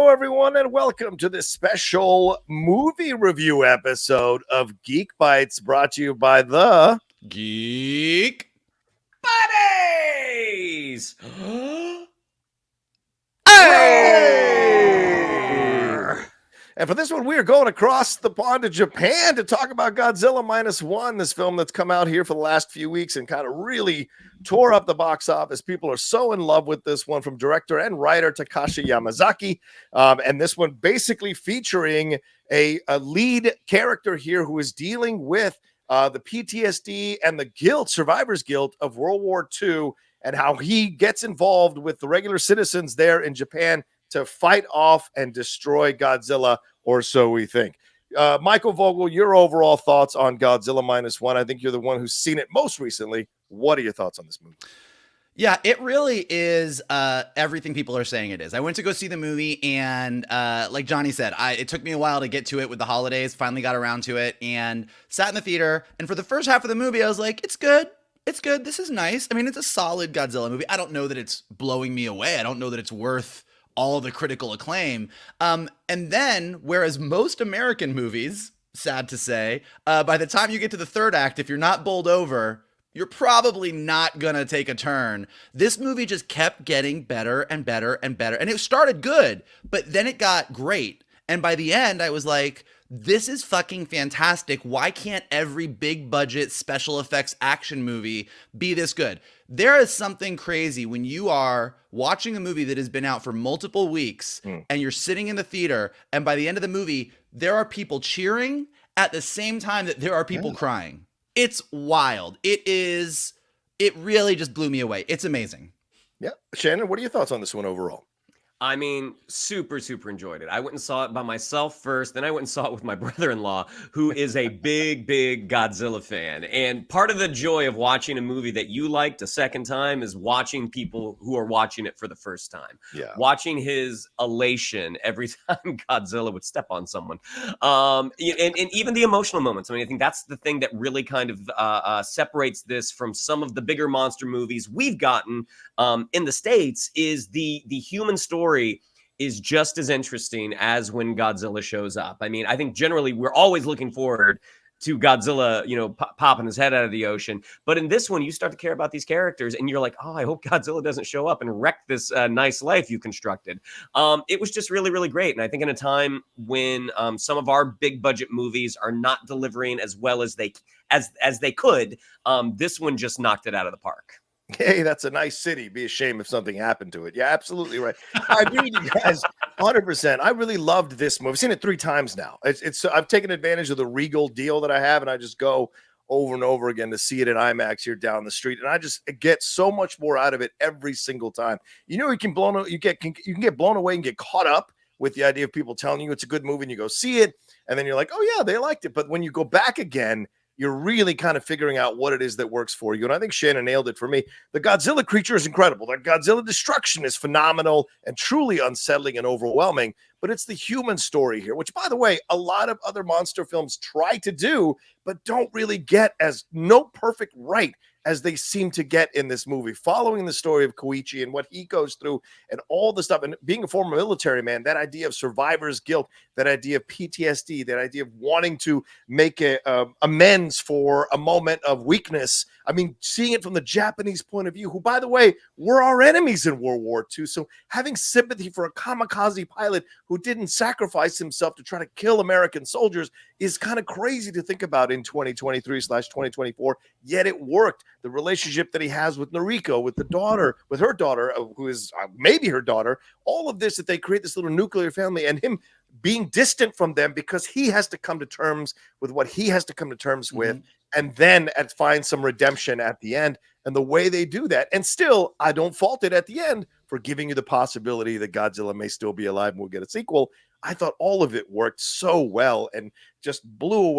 everyone, and welcome to this special movie review episode of Geek Bites, brought to you by the Geek Buddies! Hey! And for this one, we are going across the pond to Japan to talk about Godzilla Minus One, this film that's come out here for the last few weeks and kind of really tore up the box office. People are so in love with this one, from director and writer Takashi Yamazaki. And this one basically featuring a lead character here who is dealing with the PTSD and the guilt, survivor's guilt of World War II, and how he gets involved with the regular citizens there in Japan to fight off and destroy Godzilla, or so we think. Michael Vogel, your overall thoughts on Godzilla Minus One? I think you're the one who's seen it most recently. What are your thoughts on this movie? Yeah, it really is everything people are saying it is. I went to go see the movie, and like Johnny said, it took me a while to get to it with the holidays, finally got around to it, and sat in the theater. And for the first half of the movie, I was like, it's good. It's good. This is nice. I mean, it's a solid Godzilla movie. I don't know that it's blowing me away. I don't know that it's worth all the critical acclaim. And then, whereas most American movies, sad to say, by the time you get to the third act, if you're not bowled over, you're probably not gonna take a turn. This movie just kept getting better and better and better. And it started good, but then it got great. And by the end, I was like, this is fucking fantastic. Why can't every big budget special effects action movie be this good? There is something crazy when you are watching a movie that has been out for multiple weeks and you're sitting in the theater, and by the end of the movie, there are people cheering at the same time that there are people crying. It's wild. It really just blew me away. It's amazing. Yeah. Shannon, what are your thoughts on this one overall? I mean, super enjoyed it. I went and saw it by myself first, then I went and saw it with my brother-in-law, who is a big Godzilla fan. And part of the joy of watching a movie that you liked a second time is watching people who are watching it for the first time. Yeah. Watching his elation every time Godzilla would step on someone. And even the emotional moments. I mean, I think that's the thing that really kind of separates this from some of the bigger monster movies we've gotten in the States, is the human story is just as interesting as when Godzilla shows up. I mean, I think generally we're always looking forward to Godzilla, popping his head out of the ocean. But in this one, you start to care about these characters, and you're like, oh, I hope Godzilla doesn't show up and wreck this nice life you constructed. It was just really great. And I think in a time when some of our big budget movies are not delivering as well as they could, this one just knocked it out of the park. Hey, that's a nice city. Be a shame if something happened to it. Yeah, absolutely right. I agree with you guys 100%. I really loved this movie. I've seen it 3 times now. I've taken advantage of the Regal deal that I have, and I just go over and over again to see it in IMAX here down the street, and I just get so much more out of it every single time. You can get blown away and get caught up with the idea of people telling you it's a good movie, and you go see it, and then you're like, oh yeah, they liked it. But when you go back again, you're really kind of figuring out what it is that works for you. And I think Shannon nailed it for me. The Godzilla creature is incredible. The Godzilla destruction is phenomenal and truly unsettling and overwhelming. But it's the human story here, which, by the way, a lot of other monster films try to do, but don't really get as perfect right as they seem to get in this movie, following the story of Koichi and what he goes through and all the stuff. And being a former military man, that idea of survivor's guilt, that idea of PTSD, that idea of wanting to make amends for a moment of weakness. I mean, seeing it from the Japanese point of view, who, by the way, were our enemies in World War II. So having sympathy for a kamikaze pilot who didn't sacrifice himself to try to kill American soldiers is kind of crazy to think about in 2023/2024, yet it worked. The relationship that he has with Noriko, with her daughter, who is maybe her daughter, all of this, that they create this little nuclear family, and him being distant from them because he has to come to terms with what he has to come to terms with, and then find some redemption at the end. And the way they do that, and still, I don't fault it at the end for giving you the possibility that Godzilla may still be alive and we'll get a sequel. I thought all of it worked so well and just blew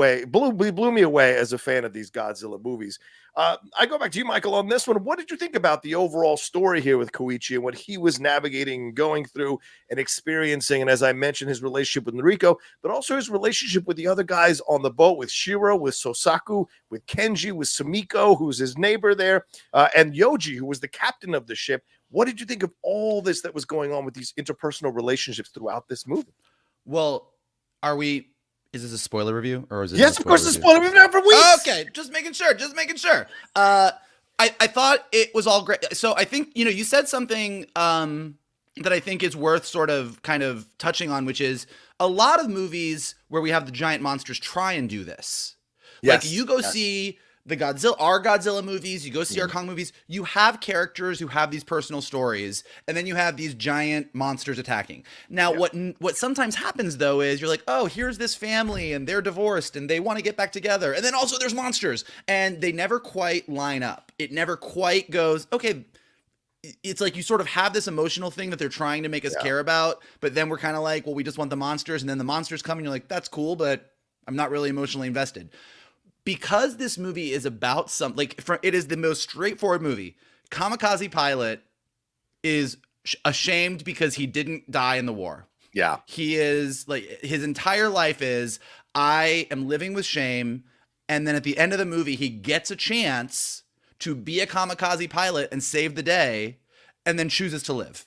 me away as a fan of these Godzilla movies. I go back to you, Michael, on this one. What did you think about the overall story here with Koichi and what he was navigating, going through, and experiencing? And as I mentioned, his relationship with Noriko, but also his relationship with the other guys on the boat, with Shiro, with Sosaku, with Kenji, with Sumiko, who's his neighbor there, and Yoji, who was the captain of the ship. What did you think of all this that was going on with these interpersonal relationships throughout this movie? Well, is this a spoiler review or is it? Yes, of course, it's a spoiler. We've been out for weeks. Okay, just making sure. I thought it was all great. So I think, you said something that I think is worth sort of kind of touching on, which is a lot of movies where we have the giant monsters try and do this. Yes, like you go see our Godzilla movies, you go see our Kong movies, you have characters who have these personal stories, and then you have these giant monsters attacking. Now, what sometimes happens though is you're like, oh, here's this family and they're divorced and they want to get back together. And then also there's monsters, and they never quite line up. It never quite goes, okay. It's like you sort of have this emotional thing that they're trying to make us care about, but then we're kind of like, well, we just want the monsters, and then the monsters come and you're like, that's cool, but I'm not really emotionally invested. Because this movie is about it is the most straightforward movie. Kamikaze Pilot is ashamed because he didn't die in the war. Yeah. He is like, his entire life is, I am living with shame. And then at the end of the movie, he gets a chance to be a kamikaze pilot and save the day, and then chooses to live.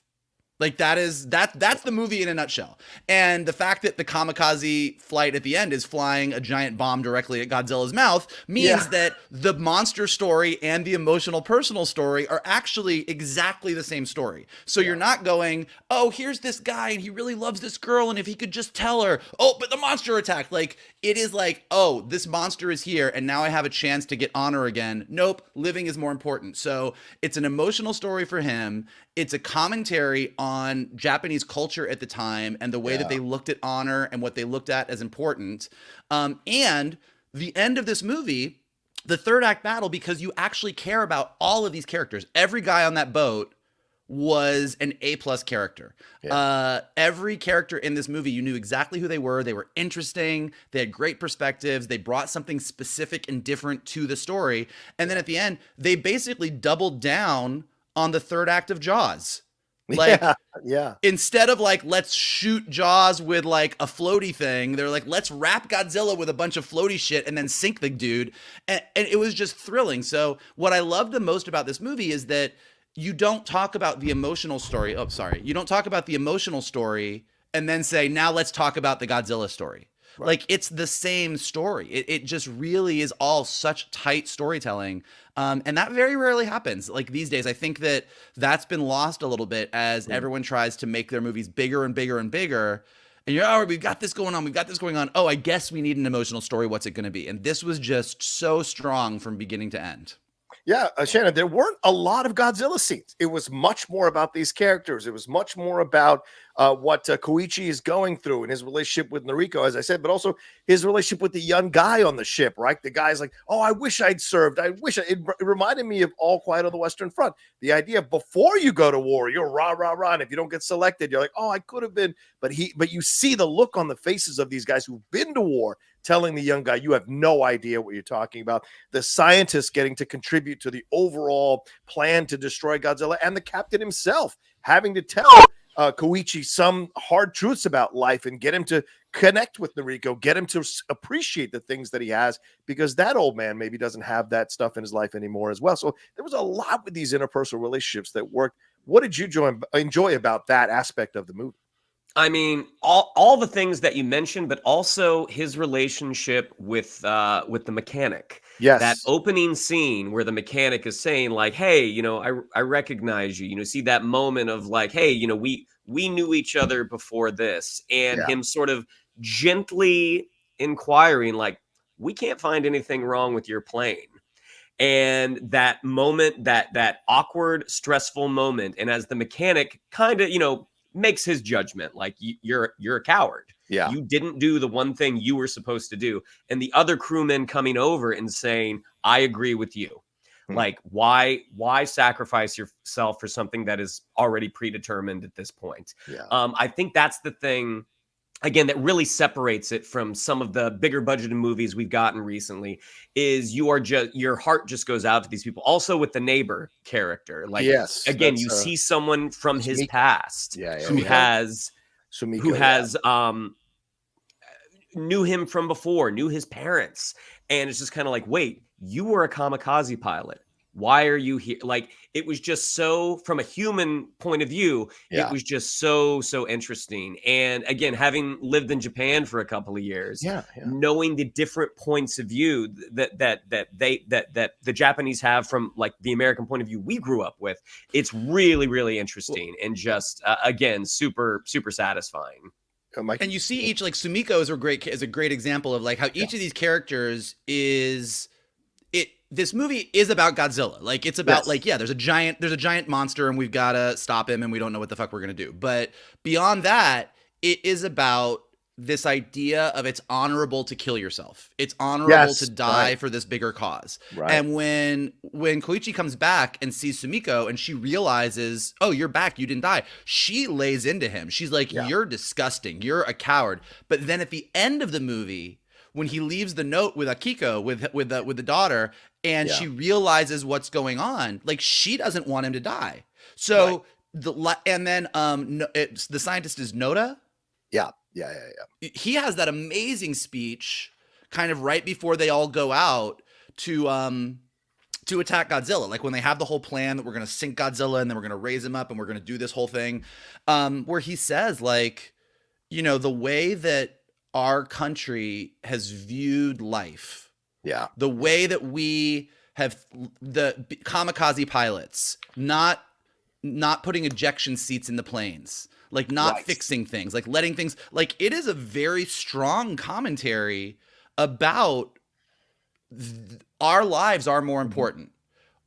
Like that's the movie in a nutshell. And the fact that the kamikaze flight at the end is flying a giant bomb directly at Godzilla's mouth means that the monster story and the emotional personal story are actually exactly the same story. So you're not going, oh, here's this guy and he really loves this girl, and if he could just tell her, oh, but the monster attacked. Like, it is like, oh, this monster is here and now I have a chance to get honor again. Nope, living is more important. So it's an emotional story for him. It's a commentary on Japanese culture at the time and the way that they looked at honor and what they looked at as important. And the end of this movie, the third act battle, because you actually care about all of these characters. Every guy on that boat was an A+ character. Every character in this movie, you knew exactly who they were. They were interesting. They had great perspectives. They brought something specific and different to the story. And then at the end, they basically doubled down on the third act of Jaws. Like, instead of like, let's shoot Jaws with like a floaty thing, they're like, let's wrap Godzilla with a bunch of floaty shit and then sink the dude. And it was just thrilling. So what I loved the most about this movie is that you don't talk about the emotional story. Oh, sorry. You don't talk about the emotional story and then say, now let's talk about the Godzilla story. Right. Like, it's the same story. It just really is all such tight storytelling. And that very rarely happens. Like, these days, I think that that's been lost a little bit as everyone tries to make their movies bigger and bigger and bigger. And you're, oh, we've got this going on. We've got this going on. Oh, I guess we need an emotional story. What's it going to be? And this was just so strong from beginning to end. Yeah, Shannon, there weren't a lot of Godzilla scenes. It was much more about these characters. It was much more about what Koichi is going through and his relationship with Noriko, as I said, but also his relationship with the young guy on the ship, right? The guy's like, oh, I wish I'd served. It reminded me of All Quiet on the Western Front. The idea of before you go to war, you're rah, rah, rah. And if you don't get selected, you're like, oh, I could have been. But you see the look on the faces of these guys who've been to war, telling the young guy, you have no idea what you're talking about. The scientists getting to contribute to the overall plan to destroy Godzilla, and the captain himself having to tell Koichi some hard truths about life and get him to connect with Noriko, get him to appreciate the things that he has, because that old man maybe doesn't have that stuff in his life anymore as well. So there was a lot with these interpersonal relationships that worked. What did you enjoy about that aspect of the movie? I mean, all the things that you mentioned, but also his relationship with the mechanic. Yes. That opening scene where the mechanic is saying like, hey, I recognize you, see that moment of like, hey, we knew each other before this, and him sort of gently inquiring like, we can't find anything wrong with your plane. And that moment, that awkward, stressful moment. And as the mechanic kind of, makes his judgment, like, you're a coward. Yeah. You didn't do the one thing you were supposed to do. And the other crewmen coming over and saying, I agree with you. Like, why sacrifice yourself for something that is already predetermined at this point? Yeah. I think that's the thing, again, that really separates it from some of the bigger budgeted movies we've gotten recently, is your heart just goes out to these people. Also with the neighbor character. Like, yes, again, you see someone from his past who has knew him from before, knew his parents. And it's just kind of like, wait, you were a kamikaze pilot. Why are you here? Like, it was just so, from a human point of view, it was just so interesting. And again, having lived in Japan for a couple of years, knowing the different points of view that the Japanese have from like the American point of view we grew up with, it's really interesting and just again super satisfying. And you see each, like Sumiko is a great example of like how each of these characters is it. This movie is about Godzilla. Like, it's about like, there's a giant monster and we've got to stop him and we don't know what the fuck we're going to do. But beyond that, it is about this idea of it's honorable to kill yourself. It's honorable to die for this bigger cause. And when Koichi comes back and sees Sumiko and she realizes, oh, you're back, you didn't die, she lays into him. She's like, you're disgusting, you're a coward. But then at the end of the movie, when he leaves the note with Akiko, with the daughter, and she realizes what's going on, like, she doesn't want him to die. So and then the scientist is Noda. Yeah. He has that amazing speech kind of right before they all go out to attack Godzilla. Like, when they have the whole plan that we're going to sink Godzilla and then we're going to raise him up and we're going to do this whole thing, where he says, like, you know, the way that our country has viewed life, the way that we have the kamikaze pilots not putting ejection seats in the planes, like not fixing things, like letting things, like, it is a very strong commentary about our lives are more important.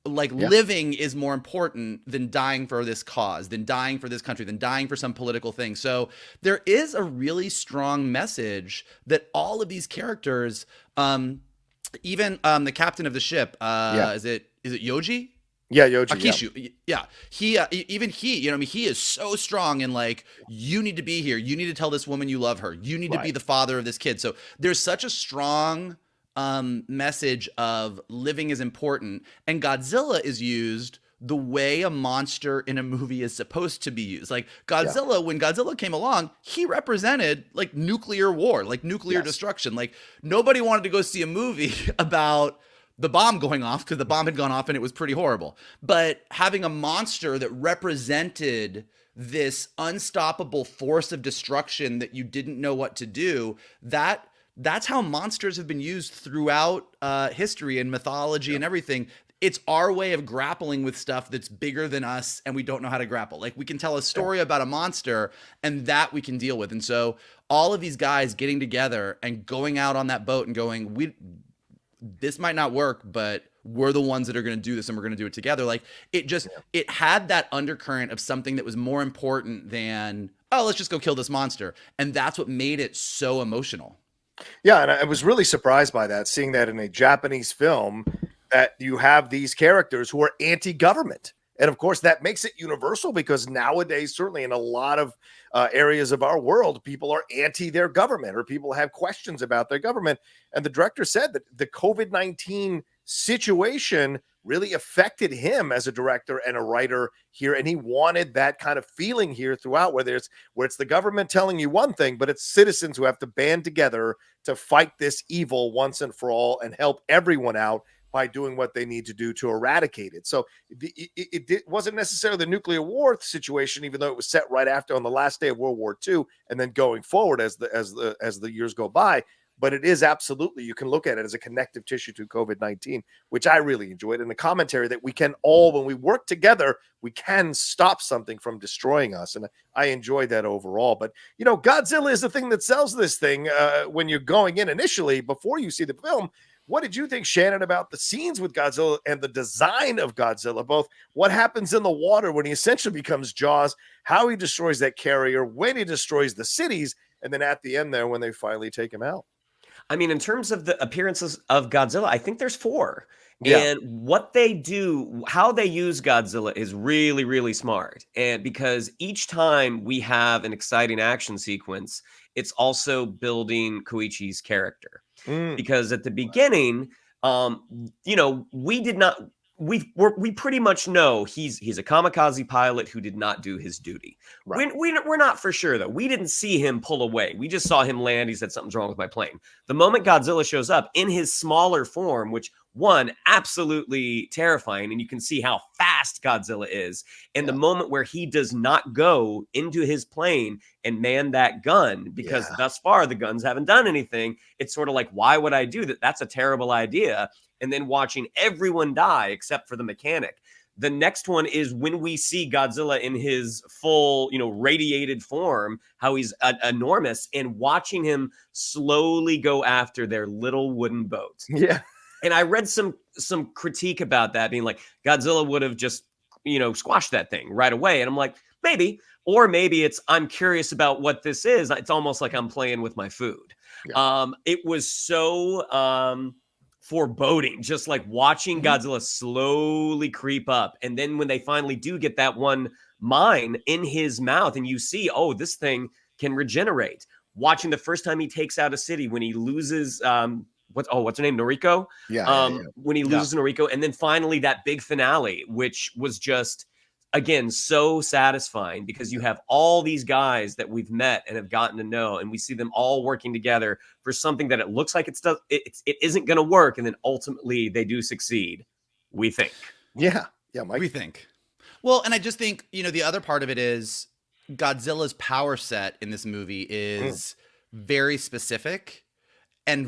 Like, living is more important than dying for this cause, than dying for this country, than dying for some political thing. So there is a really strong message that all of these characters, even the captain of the ship, is it Yoji? Yeah, Yoji. Akishu. Yeah. He, even he, you know, I mean, he is so strong in like, you need to be here. You need to tell this woman you love her. You need to be the father of this kid. So there's such a strong message of living is important, and Godzilla is used the way a monster in a movie is supposed to be used. Like, Godzilla, when Godzilla came along, he represented like nuclear war, like nuclear destruction. Like, nobody wanted to go see a movie about the bomb going off because the bomb had gone off and it was pretty horrible. But having a monster that represented this unstoppable force of destruction that you didn't know what to do, that's how monsters have been used throughout history and mythology and everything. It's our way of grappling with stuff that's bigger than us and we don't know how to grapple. Like, we can tell a story about a monster and that we can deal with. And so all of these guys getting together and going out on that boat and going, this might not work, but we're the ones that are going to do this and we're going to do it together. Like, it just, it had that undercurrent of something that was more important than, oh, let's just go kill this monster. And that's what made it so emotional. Yeah, and I was really surprised by that, seeing that in a Japanese film, that you have these characters who are anti-government. And of course, that makes it universal because nowadays, certainly in a lot of areas of our world, people are anti their government or people have questions about their government. And the director said that the COVID-19 situation really affected him as a director and a writer here. And he wanted that kind of feeling here throughout, where it's the government telling you one thing, but it's citizens who have to band together to fight this evil once and for all and help everyone out by doing what they need to do to eradicate it. So it wasn't necessarily the nuclear war situation, even though it was set right after, on the last day of World War II, and then going forward as the years go by. But it is absolutely, you can look at it as a connective tissue to COVID-19, which I really enjoyed. And the commentary that we can all, when we work together, we can stop something from destroying us. And I enjoyed that overall. But, you know, Godzilla is the thing that sells this thing when you're going in initially, before you see the film. What did you think, Shannon, about the scenes with Godzilla and the design of Godzilla? Both what happens in the water when he essentially becomes Jaws, how he destroys that carrier, when he destroys the cities, and then at the end there when they finally take him out. I mean, in terms of the appearances of Godzilla, I think there's 4. And what they do, how they use Godzilla is really, really smart. And because each time we have an exciting action sequence, it's also building Koichi's character. Because at the beginning, you know, we pretty much know he's a kamikaze pilot who did not do his duty. We're not for sure, though. We didn't see him pull away. We just saw him land. He said, something's wrong with my plane. The moment Godzilla shows up in his smaller form, which one, absolutely terrifying, and you can see how fast Godzilla is. And the moment where he does not go into his plane and man that gun, because thus far the guns haven't done anything, it's sort of like, why would I do that? That's a terrible idea. And then watching everyone die except for the mechanic. The next one is when we see Godzilla in his full, radiated form, how he's enormous, and watching him slowly go after their little wooden boat. Yeah. And I read some critique about that, being like, Godzilla would have just, squashed that thing right away. And I'm like, maybe. Or maybe it's, I'm curious about what this is. It's almost like I'm playing with my food. Yeah. It was so foreboding, just like watching Godzilla slowly creep up. And then when they finally do get that one mine in his mouth and you see, oh, this thing can regenerate. Watching the first time he takes out a city, when he loses what's her name? Noriko? Yeah. When he loses Noriko. And then finally that big finale, which was just, again, so satisfying, because you have all these guys that we've met and have gotten to know, and we see them all working together for something that it looks like it isn't going to work. And then ultimately they do succeed, we think. Yeah. Yeah, Mike. We think. Well, and I just think, the other part of it is Godzilla's power set in this movie is very specific and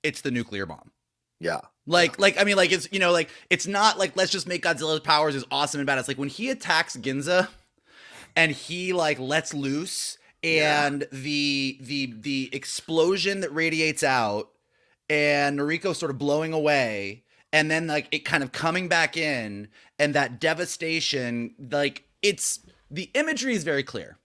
it's the nuclear bomb. Yeah. It's not like, let's just make Godzilla's powers as awesome and bad. It's like when he attacks Ginza and he lets loose and the explosion that radiates out and Noriko sort of blowing away and then it kind of coming back in and that devastation, it's, the imagery is very clear.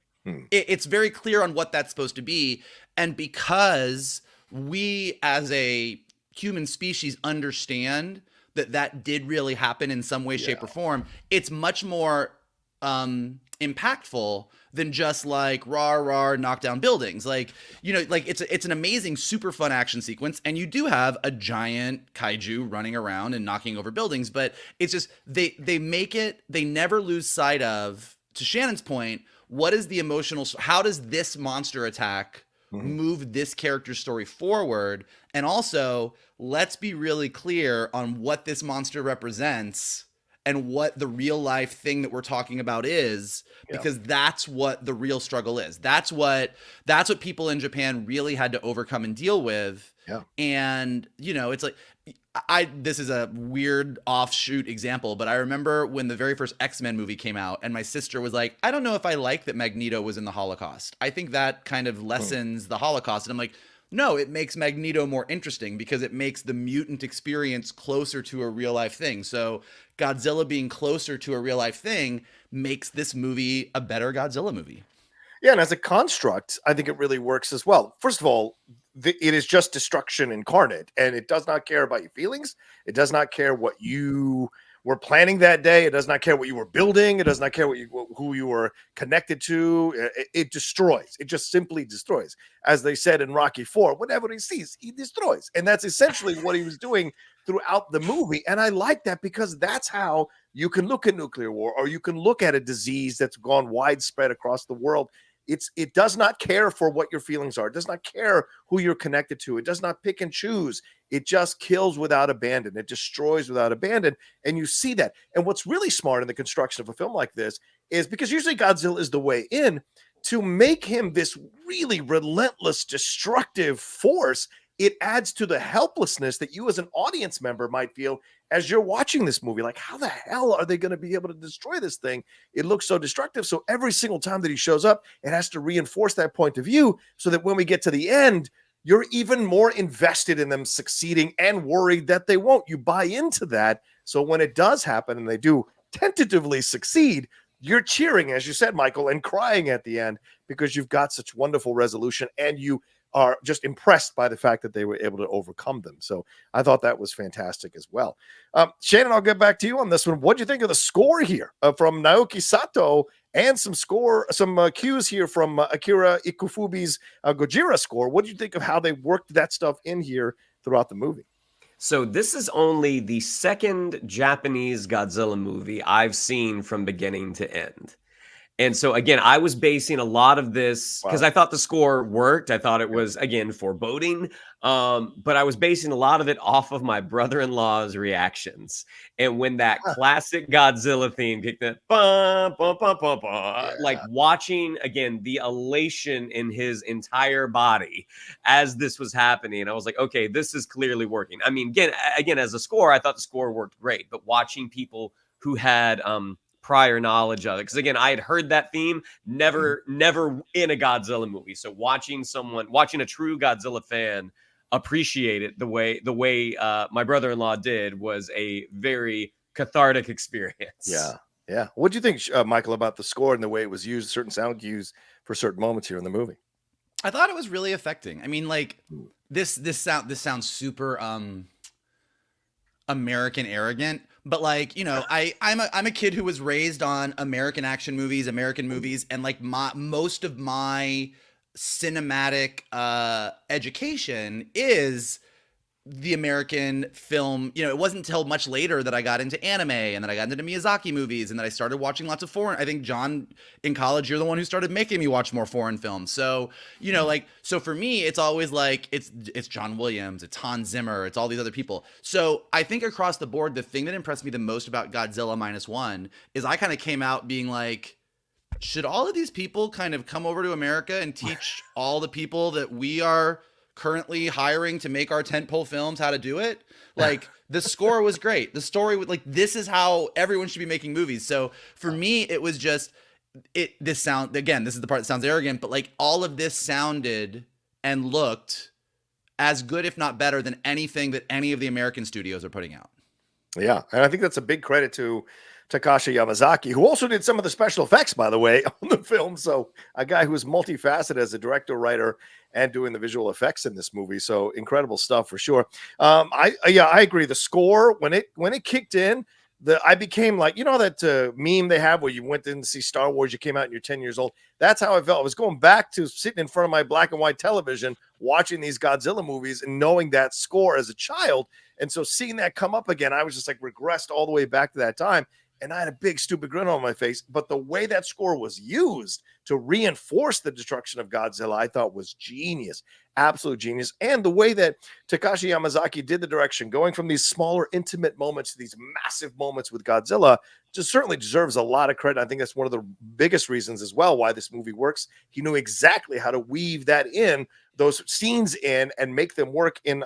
It's very clear on what that's supposed to be. And because we as a human species understand that did really happen in some way, shape, or form, it's much more impactful than just rah knock down buildings. It's an amazing, super fun action sequence, and you do have a giant kaiju running around and knocking over buildings, but it's just they never lose sight of, to Shannon's point, what is the emotional, how does this monster attack move this character's story forward? And also, let's be really clear on what this monster represents and what the real life thing that we're talking about is, because that's what the real struggle is. That's what people in Japan really had to overcome and deal with. Yeah. And, it's like, this is a weird offshoot example, but I remember when the very first X-Men movie came out and my sister was like, I don't know if I like that Magneto was in the Holocaust. I think that kind of lessens the Holocaust. And I'm like, no, it makes Magneto more interesting because it makes the mutant experience closer to a real life thing. So Godzilla being closer to a real life thing makes this movie a better Godzilla movie. Yeah, and as a construct, I think it really works as well. First of all, it is just destruction incarnate, and it does not care about your feelings. It does not care what you were planning that day. It does not care what you were building. It does not care who you were connected to. It destroys. It just simply destroys. As they said in Rocky IV, whatever he sees, he destroys. And that's essentially what he was doing throughout the movie. And I like that because that's how you can look at nuclear war, or you can look at a disease that's gone widespread across the world. It does not care for what your feelings are. It does not care who you're connected to. It does not pick and choose. It just kills without abandon. It destroys without abandon. And you see that. And what's really smart in the construction of a film like this is, because usually Godzilla is the way in, to make him this really relentless, destructive force, it adds to the helplessness that you as an audience member might feel as you're watching this movie. Like, how the hell are they going to be able to destroy this thing? It looks so destructive. So every single time that he shows up, it has to reinforce that point of view so that when we get to the end, you're even more invested in them succeeding and worried that they won't. You buy into that. So when it does happen and they do tentatively succeed, you're cheering, as you said, Michael, and crying at the end because you've got such wonderful resolution and you are just impressed by the fact that they were able to overcome them. So I thought that was fantastic as well. Shannon, I'll get back to you on this one. What do you think of the score here from Naoki Sato, and some cues here from Akira Ikufumi's Gojira score? What do you think of how they worked that stuff in here throughout the movie? So this is only the second Japanese Godzilla movie I've seen from beginning to end. And so again, I was basing a lot of this because Wow. I thought the score worked. I thought it was again foreboding, but I was basing a lot of it off of my brother-in-law's reactions. And when that Huh. classic Godzilla theme kicked in, bah, bah, bah, bah, bah, like Yeah. watching again the elation in his entire body as this was happening, I was like, okay, this is clearly working. I mean, again, as a score, I thought the score worked great, but watching people who had prior knowledge of it, because again, I had heard that theme, never in a Godzilla movie. So watching a true Godzilla fan appreciate it the way my brother-in-law did was a very cathartic experience. Yeah. Yeah. What do you think, Michael, about the score and the way it was used, certain sound cues for certain moments here in the movie? I thought it was really affecting. I mean, like Mm. this sounds super American arrogant, but like, you know, I'm a kid who was raised on American action movies, American movies, and like most of my cinematic education is the American film. You know, it wasn't until much later that I got into anime, and then I got into Miyazaki movies, and then I started watching lots of foreign. I think, John, in college, you're the one who started making me watch more foreign films. So, you know, like, so for me, it's always like it's John Williams, it's Hans Zimmer, it's all these other people. So I think across the board, the thing that impressed me the most about Godzilla Minus One is I kind of came out being like, should all of these people kind of come over to America and teach all the people that we are currently hiring to make our tentpole films how to do it? Like, the score was great. The story was like, this is how everyone should be making movies. So for me, it was just this sound, again, this is the part that sounds arrogant, but like all of this sounded and looked as good, if not better, than anything that any of the American studios are putting out. Yeah. And I think that's a big credit to Takashi Yamazaki, who also did some of the special effects, by the way, on the film. So a guy who is multifaceted as a director, writer, and doing the visual effects in this movie. So incredible stuff for sure. I agree. The score, when it kicked in, I became like, you know, that meme they have where you went in to see Star Wars, you came out and you're 10 years old. That's how I felt. I was going back to sitting in front of my black and white television, watching these Godzilla movies and knowing that score as a child. And so seeing that come up again, I was just like regressed all the way back to that time. And I had a big stupid grin on my face. But the way that score was used to reinforce the destruction of Godzilla, I thought was genius, absolute genius. And the way that Takashi Yamazaki did the direction, going from these smaller, intimate moments to these massive moments with Godzilla, just certainly deserves a lot of credit. I think that's one of the biggest reasons as well why this movie works. He knew exactly how to weave that in, those scenes in, and make them work in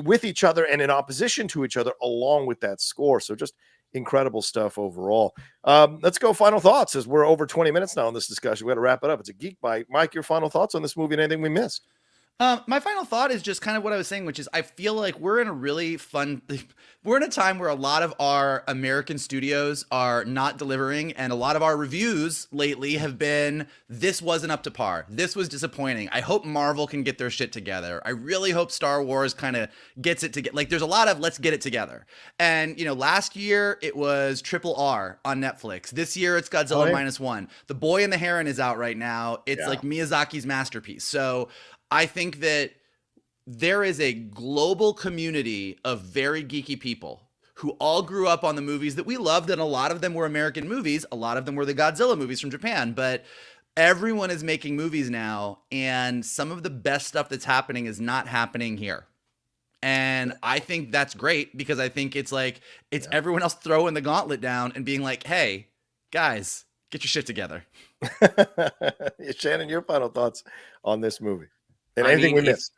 with each other and in opposition to each other along with that score. So just incredible stuff overall. Let's go final thoughts, as we're over 20 minutes now on this discussion. We got to wrap it up. It's a Geek Bite. Mike, your final thoughts on this movie and anything we missed? My final thought is just kind of what I was saying, which is I feel like we're in a really fun, we're in a time where a lot of our American studios are not delivering, and a lot of our reviews lately have been, this wasn't up to par. This was disappointing. I hope Marvel can get their shit together. I really hope Star Wars kind of gets it together. Like, there's a lot of, let's get it together. And, you know, last year it was RRR on Netflix. This year it's Godzilla Minus One. The Boy and the Heron is out right now. It's like Miyazaki's masterpiece. So I think that there is a global community of very geeky people who all grew up on the movies that we loved, and a lot of them were American movies. A lot of them were the Godzilla movies from Japan, but everyone is making movies now, and some of the best stuff that's happening is not happening here. And I think that's great, because I think it's like, it's everyone else throwing the gauntlet down and being like, hey, guys, get your shit together. Shannon, your final thoughts on this movie? And anything we missed?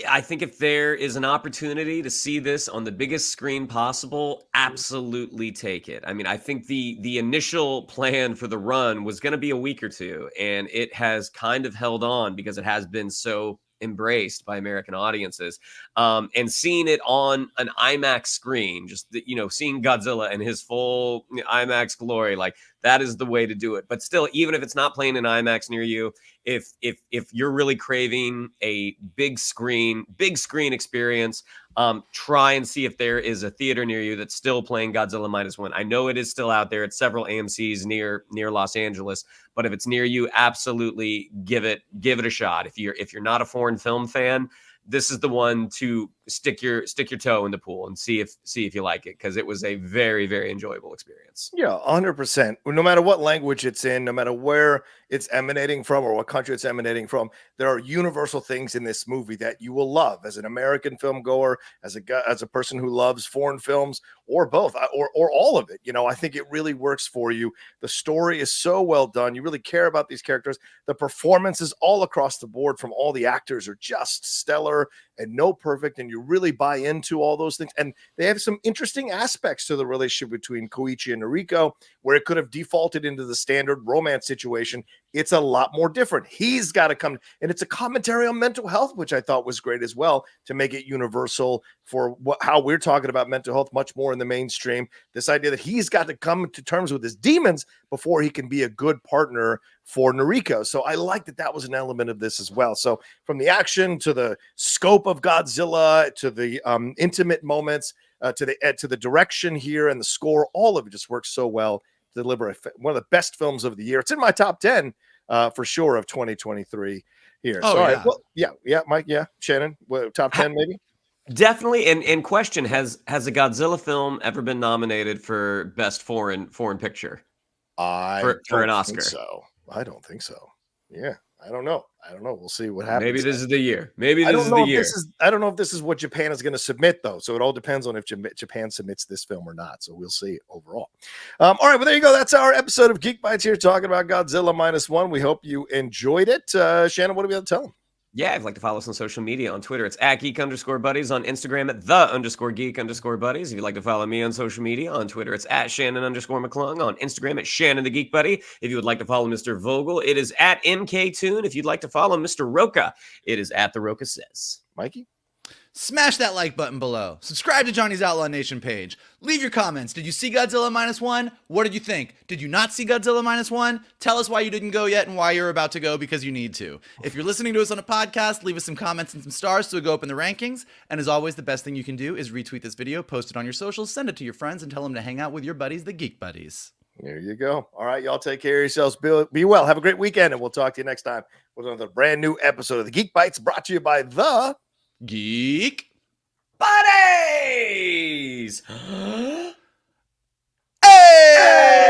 I think if there is an opportunity to see this on the biggest screen possible, absolutely take it. I mean, I think the initial plan for the run was going to be a week or two, and it has kind of held on because it has been so embraced by American audiences. And seeing it on an IMAX screen, just, you know, seeing Godzilla in his full IMAX glory, like, that is the way to do it. But still, even if it's not playing in IMAX near you, if you're really craving a big screen experience, try and see if there is a theater near you that's still playing Godzilla Minus One. I know it is still out there at several AMCs near Los Angeles, but if it's near you, absolutely give it a shot. If you're not a foreign film fan, this is the one to stick your toe in the pool and see if you like it, because it was a very, very enjoyable experience. Yeah, 100%. No matter what language it's in, no matter where it's emanating from or what country it's emanating from, there are universal things in this movie that you will love as an American film goer, as a person who loves foreign films, or both, or all of it. You know, I think it really works for you. The story is so well done. You really care about these characters. The performances all across the board from all the actors are just stellar and no perfect, and you really buy into all those things. And they have some interesting aspects to the relationship between Koichi and Noriko, where it could have defaulted into the standard romance situation. It's a lot more different. He's got to come, and it's a commentary on mental health, which I thought was great as well, to make it universal for how we're talking about mental health much more in the mainstream. This idea that he's got to come to terms with his demons before he can be a good partner for Noriko. So I like that was an element of this as well. So from the action to the scope of Godzilla to the intimate moments to the direction here and the score, all of it just works so well to deliver one of the best films of the year. It's in my top 10 for sure of 2023 here. Oh, so, all right. yeah. Well, yeah, Mike, yeah, Shannon, top 10 maybe? Definitely. And question, has a Godzilla film ever been nominated for best foreign picture? For an Oscar? So I don't think so. Yeah, I don't know. We'll see what happens. Maybe this is the year. I don't know if this is what Japan is going to submit, though. So it all depends on if Japan submits this film or not. So we'll see overall. All right. Well, there you go. That's our episode of Geek Bites here, talking about Godzilla -1. We hope you enjoyed it. Shannon, what do we have to tell them? Yeah, if you'd like to follow us on social media, on Twitter, it's at @geek_buddies, on Instagram at @the_geek_buddies. If you'd like to follow me on social media, on Twitter, it's at Shannon_McClung, on Instagram at Shannon the Geek Buddy. If you would like to follow Mr. Vogel, it is at MKToon. If you'd like to follow Mr. Rocha, it is at The Rocha Says. Mikey? Smash that like button below. Subscribe to Johnny's Outlaw Nation page. Leave your comments. Did you see Godzilla -1? What did you think? Did you not see Godzilla -1? Tell us why you didn't go yet and why you're about to go, because you need to. If you're listening to us on a podcast, leave us some comments and some stars so we go up in the rankings. And as always, the best thing you can do is retweet this video, post it on your socials, send it to your friends, and tell them to hang out with your buddies, the Geek Buddies. There you go. All right, y'all take care of yourselves. Be well. Have a great weekend, and we'll talk to you next time with another brand new episode of the Geek Bites, brought to you by the Geek Buddies! Hey!